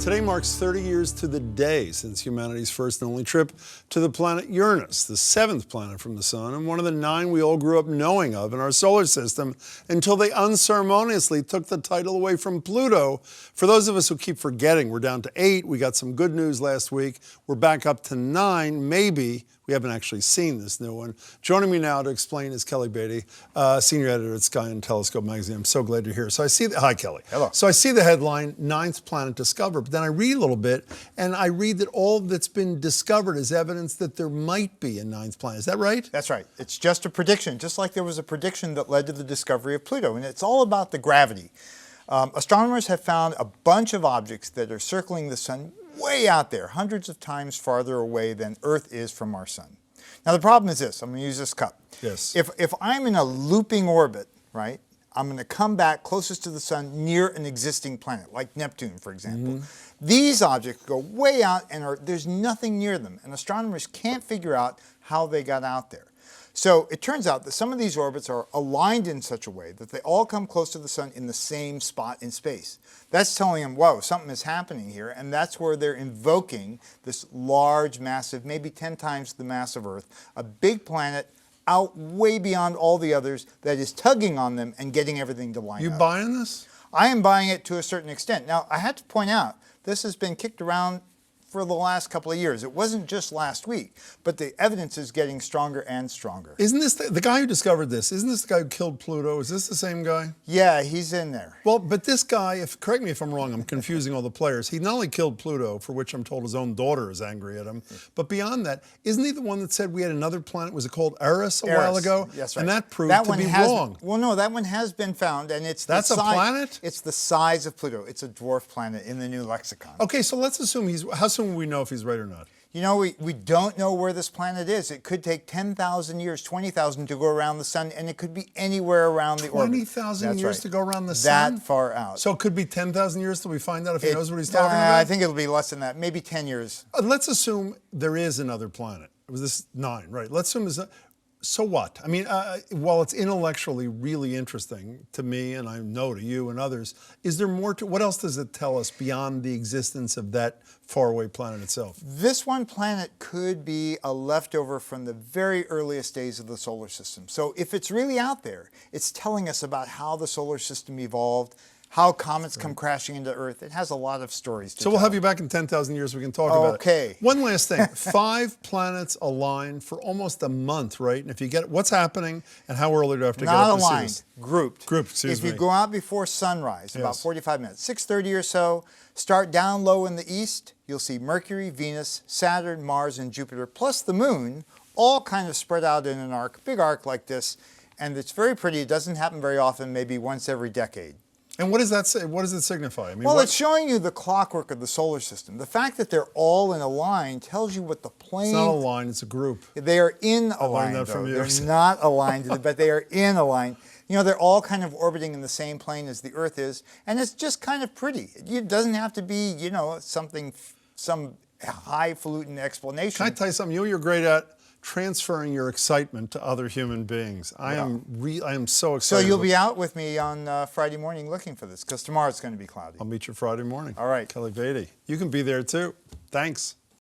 Today marks 30 years to the day since humanity's first and only trip to the planet Uranus, the seventh planet from the sun, and one of the 9 we all grew up knowing of in our solar system until they unceremoniously took the title away from Pluto. For those of us who keep forgetting, we're down to 8. We got some good news last week. We're back up to 9, maybe. We haven't actually seen this new one. Joining me now to explain is Kelly Beatty, senior editor at Sky and Telescope magazine. I'm so glad you're here. So I see hi, Kelly. Hello. So I see the headline, 9th planet discovered, but then I read a little bit, and I read that all that's been discovered is evidence that there might be a 9th planet. Is that right? That's right. It's just a prediction, just like there was a prediction that led to the discovery of Pluto, and it's all about the gravity. Astronomers have found a bunch of objects that are circling the sun way out there, hundreds of times farther away than Earth is from our sun. Now the problem is this, I'm going to use this cup. Yes. If I'm in a looping orbit, right, I'm going to come back closest to the sun near an existing planet, like Neptune, for example. These objects go way out and there's nothing near them, and astronomers can't figure out how they got out there. So it turns out that some of these orbits are aligned in such a way that they all come close to the sun in the same spot in space. That's telling them, whoa, something is happening here, and that's where they're invoking this large, massive, maybe 10 times the mass of Earth, a big planet out way beyond all the others that is tugging on them and getting everything to line up. You buying this? I am buying it to a certain extent. Now, I have to point out, this has been kicked around for the last couple of years. It wasn't just last week, but the evidence is getting stronger and stronger. Isn't this the guy who discovered this? Isn't this the guy who killed Pluto? Is this the same guy? Yeah, he's in there. Well, but this guy, correct me if I'm wrong, I'm confusing all the players. He not only killed Pluto, for which I'm told his own daughter is angry at him, but beyond that, isn't he the one that said we had another planet? Was it called Eris a while ago? That's right. And that proved to be wrong. Well, no, that one has been found, and it's That's a planet? It's the size of Pluto. It's a dwarf planet in the new lexicon. Okay, so let's assume how soon will we know if he's right or not? You know, we don't know where this planet is. It could take 10,000 years, 20,000 to go around the sun, and it could be anywhere around the orbit. 20,000 years to go around the sun? That far out. So it could be 10,000 years till we find out if he knows what he's talking about? I think it'll be less than that, maybe 10 years. Let's assume there is another planet. It was this 9, right? Let's assume so what? I mean, while it's intellectually really interesting to me, and I know to you and others, is there more to, what else does it tell us beyond the existence of that faraway planet itself? This one planet could be a leftover from the very earliest days of the solar system. So if it's really out there, it's telling us about how the solar system evolved, how comets come crashing into Earth. It has a lot of stories to tell. So we'll have you back in 10,000 years. We can talk about it. Okay. One last thing. 5 planets aligned for almost a month, right? And if you get what's happening and how early do I have to get up to see aligned, this? grouped. Grouped, excuse me. If you go out before sunrise, about Yes. 45 minutes, 6:30 or so, start down low in the east, you'll see Mercury, Venus, Saturn, Mars, and Jupiter, plus the moon, all kind of spread out in an arc, big arc like this. And it's very pretty. It doesn't happen very often, maybe once every decade. And what does that say? What does it signify? I mean, Well, it's showing you the clockwork of the solar system. The fact that they're all in a line tells you what the plane... It's not a line, it's a group. They are in a line, that from you. They're not aligned, but they are in a line. You know, they're all kind of orbiting in the same plane as the Earth is, and it's just kind of pretty. It doesn't have to be, you know, some highfalutin explanation. Can I tell you something? You're great at transferring your excitement to other human beings. I am so excited. So you'll be out with me on Friday morning looking for this, because tomorrow it's going to be cloudy. I'll meet you Friday morning. All right. Kelly Beatty. You can be there too. Thanks.